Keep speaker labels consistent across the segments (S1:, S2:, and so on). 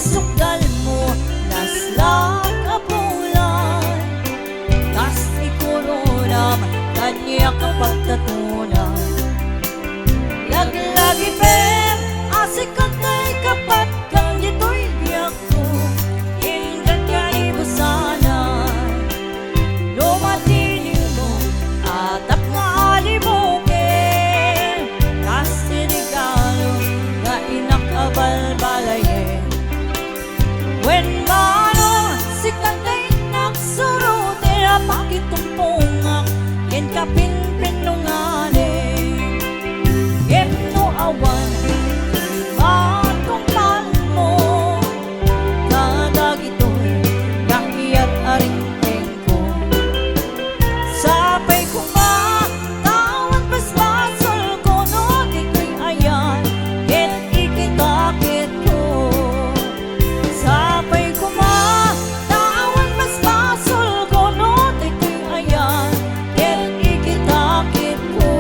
S1: sukdal mo naslag kapulan, kas ikurunam kanya kapagtatunan. Laglagi pem asik kantay kapat kang dito'y biyak ko, inggan ka ibusanan. Lumatinin mo atap nga alimukin, kasi regalo nga inakabalbalayin. When mano si kantay nagsurute, pakitumpungak yen kapinpinunganin. Eno awan matungkal mo, kadag ito'y kahiyat aringteng ko. Sapay ko nga tawag basbasol ko, no di ko'y ayan ket ikitakit ko. Sapay ko nga tawag basbasol ko, no di ko'y ayan ket ikitakit ko.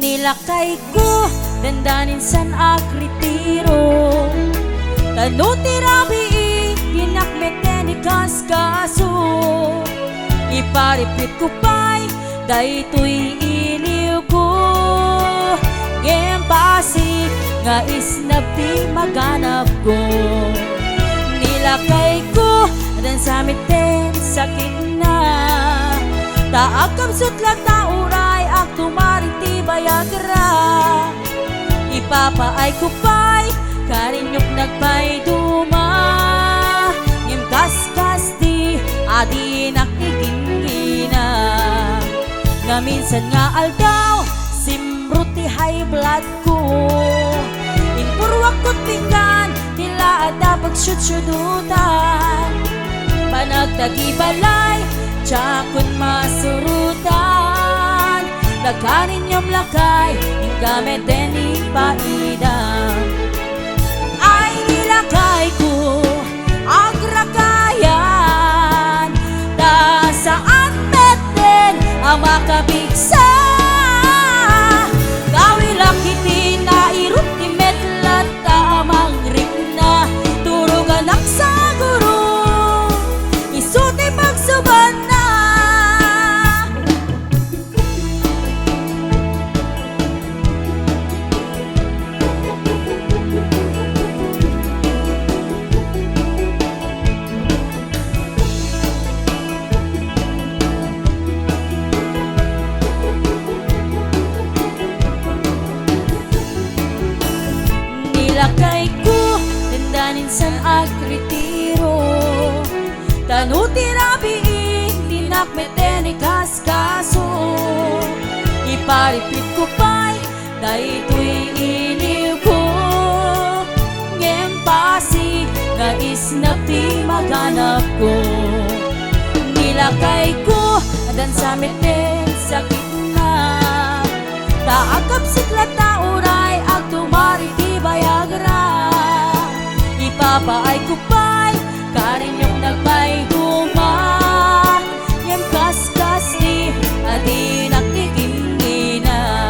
S1: Nilakay ko dandanin san akritiro, tanu tirabi pinakmeten ni kaskaso. Iparipit ko pa'y daytoy iliw ko, ngempasi nga isnabi maganap ko. Nilakay ko dan samiten sakit na, taagam sutlat na uray ang tumariti bayagra. Ipapaay ko pa'y karinyok nagpay duma, ngem kaskas di adi nakigingina. Nga minsan nga aldaw simruti high blood ko, impurwak ko't pinggan tila ada pagsyudyudutan. Panagtagibalay tsakon masurutan, lakanin yung lakay gamit din ipaidang. Ay nilakay ko agrakayan, ta saan meten ang makabigsa. Kawilak iti na irut ti metlat tamang rimna, turugan ak sa guru isuti pagsuban na. Nilakay ko dandanin san akritiro, tanu tirabi dinakmeten ni kaskaso. Iparipit ko pa'y daytoy iliw ko, ngempasi nga isnapi maganap ko. Nilakay ko dan samiten sakit na, taagap siklat na uray ang tumariti bayagra. Ipapaay ko pa'y karinyok nagpay duma, ngem kaskas di adi nakikingina.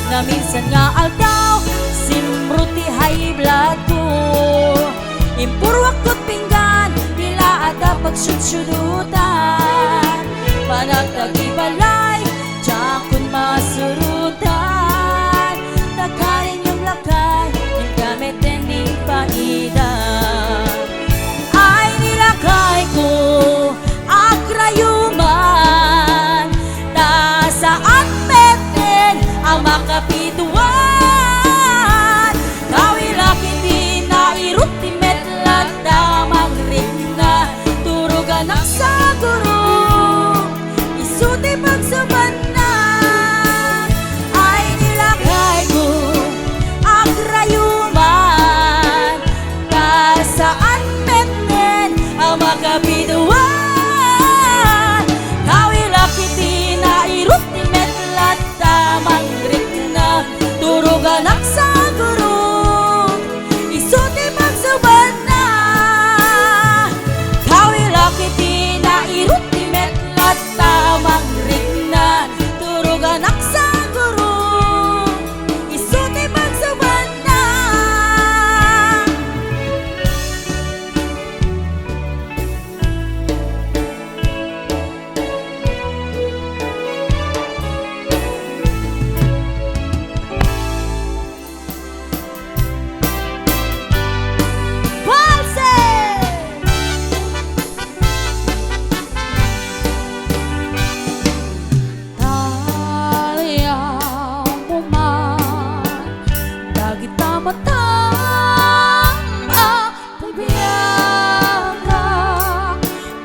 S1: Na minsan nga aldaw simruti high blood ko, impurwak ko't pinggan tila ada pagsyudyudutan. Panagtagibalay tsakon masurutan, lakarin yung lakay gamit din ipaidang. Ay nilakay ko agrayuman, ta saan meten ang makapituan. Kawilak hindi na irut ti metlat tamang ring na, turugan ang matang pagbiyaga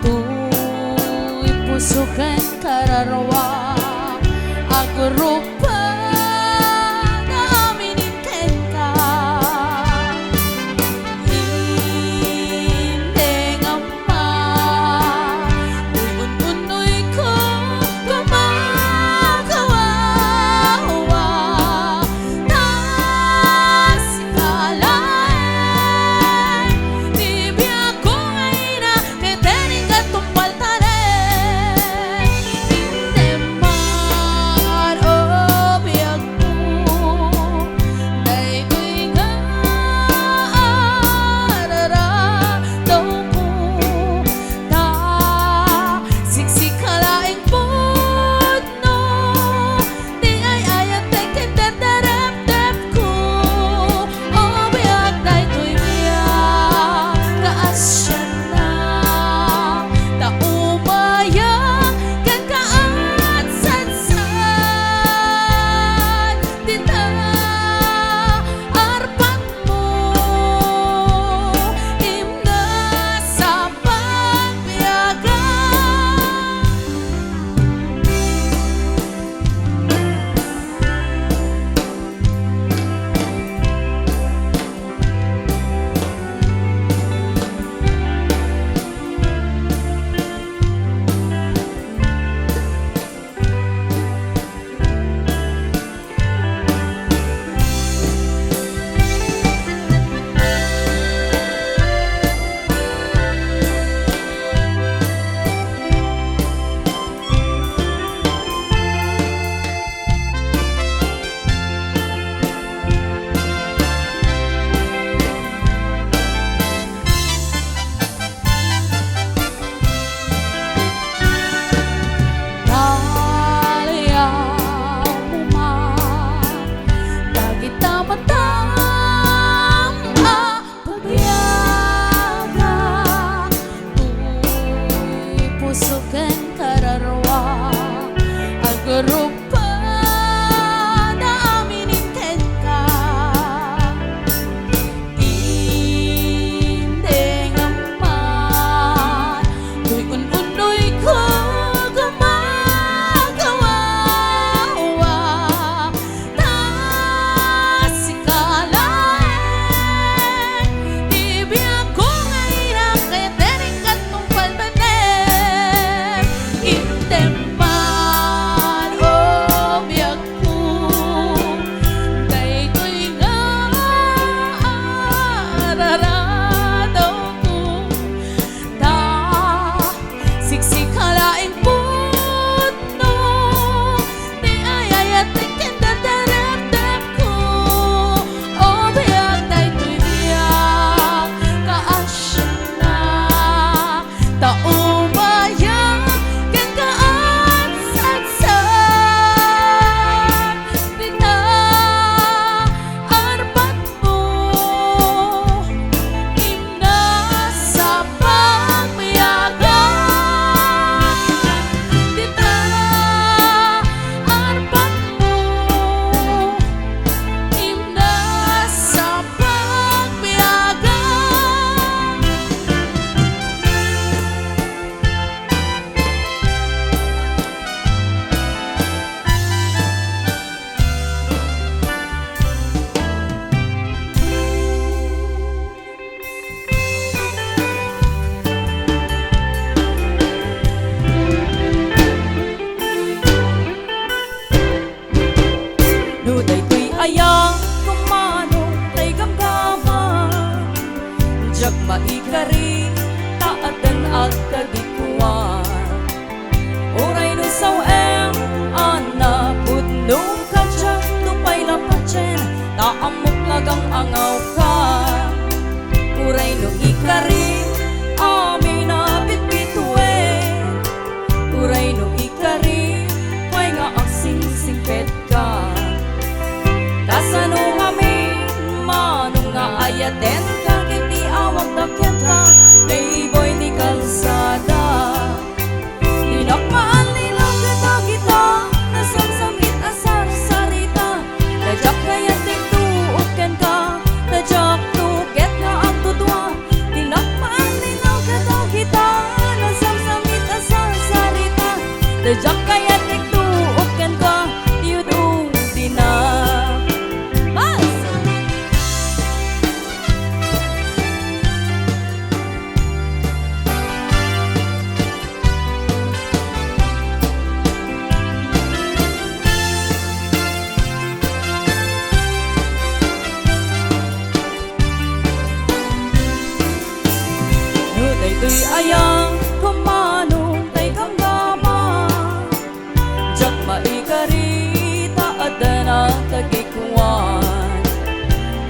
S1: tuy puso ken kararwa agrupa na aminin ken ka indeng amma uy-un-unoy ko gumagawa nasikalain di biya ko ngay na ketening katumpal talen indeng man o biyag ko daytoy nga araradaw ko ta siksikalaing pudno di ay ayat teken derderep ko o biyag daytoy biyak kaasya na ta umaya ken kaat sansan dita arpat mo imna sa pagbiyagan. Daliaw mo man dagit ta matang pagbiyaga tuy puso ken kararwa agrupa na aminin ken ka indeng amman tuy un-unoy ko gumagawa nasikalain di biya ko ngay na ketening katumpal tanen indeng man o biyag ko daytoy nga araradaw ko ta siksikalaing pudno di ay ayat teken derderep ko o biyag daytoy biyak kaasya na ta umaya ken kaat sansan dita arpat mo imna sa pagbiyagan dita arpat mo imna sa pagbiyagan. No daytoy ayang kumanong kay gamgaman jag maikari taatan at kagikuan uray no sawem ana pudno kajak tupay lapatsen taamok lagang angaw ka uray no ikari amin na bitbituen uray no ikari way nga aksing singpet ka kasano kami manong nga ayaten ka kiti awag dakyan ka playboy ni kalsada dinakmaan nilang kita nasamsamit asar sarita kajak kayan din tuuken ka tuy ayang kumanong kay kamgama jak maikarita adana tagikuan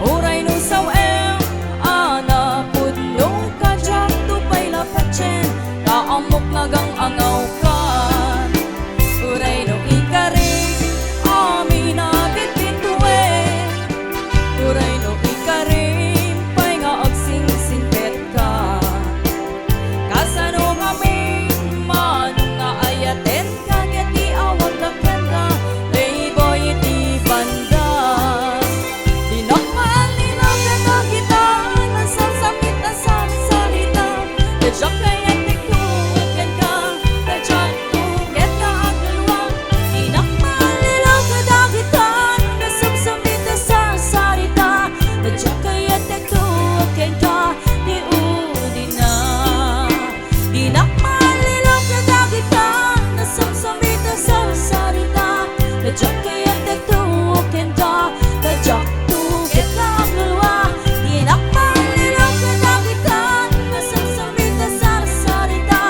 S1: uray no saw ana pudno ka jak tupay lapatchen kaamok nagang angaw kan uray no ikari amina bitbitue uray no ikari pay nga agsingsingpet ka kasano kami manong nga ayaten ka geti awag lakyan ka playboy iti banda dinakmaan nila kata kita nasasamit na sa salita kajak kaya tektuken ka kajak tuket ka agalwa dinakmaan nila kata kita nasasamit na sa salita kajak kaya tektuken ka di udin na dinakmaan nila kata kita nasasamit na sa salita kajak kaya tektuken ka kajak tuket ka agalwa dinakmaan nila kata kita nasasamit na sa salita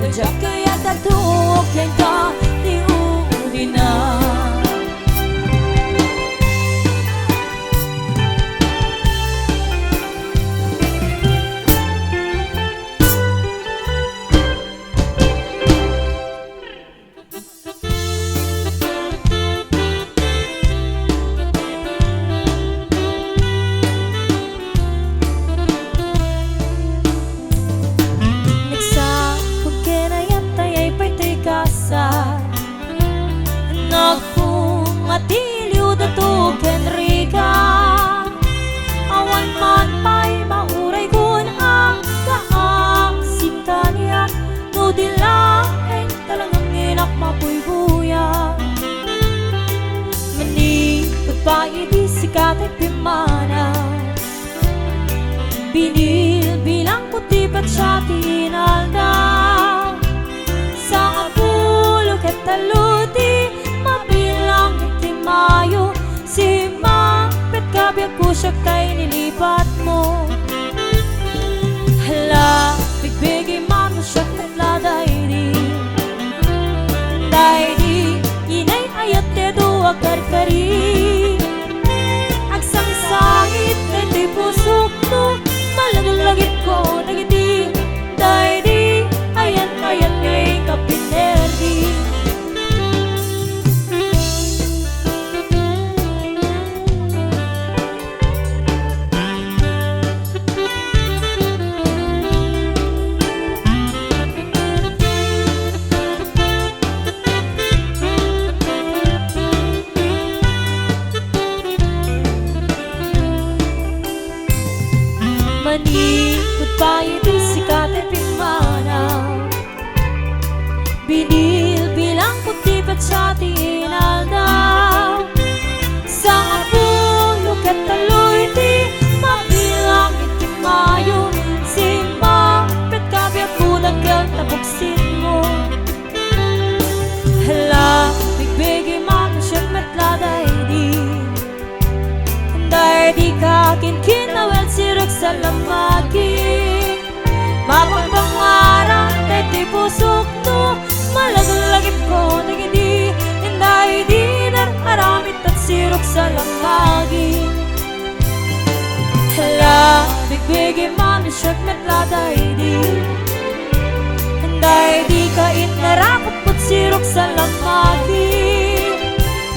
S1: kajak kaya tektuken ka di udin na nagsakog kinayatay ay pa'y kasar nagpungatiliw dato kenrika awan man pa'y mauray kun ang kaangsitan niya no dilaeng talagang inak mapuybuya manikot pa ibisikat ay pimana binil bilang puti pat siya tinalda sa kapulo ket taluti mabilang iti mayo si mapet kabiyak kusyak tay nilipat mo hala bigbigi man syak tatladay di inay ayat tedo akarkari agsangsangit kay pusok mo malagalagit ko nagiti day di ayan ngay kapinerdi manikot pa ibisikat ay pimana binil bilang puti pat siya tinaldaw sa kapulo ket taloy di mabilang iti mayo si mapet kabiyak bulag kag tabuksin mo hala bigbigi man siyang metladay di ka kinkinawel sirek sa lamagi mapagpangarang kay ti pusok no malagalagip ko nagidi hinday di nararamit at sirok sa lamagi hala bigbigi man siyag metladay di hinday di ka inarakot put sirok sa lamagi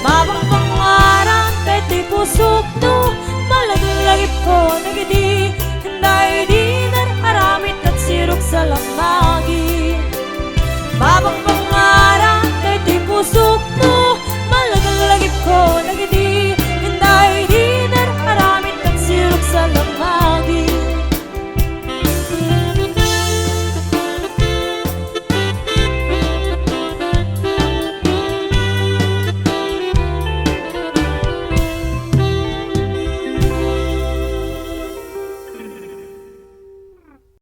S1: mapagpangarang kay ti pusok no malagalagip ko nagidi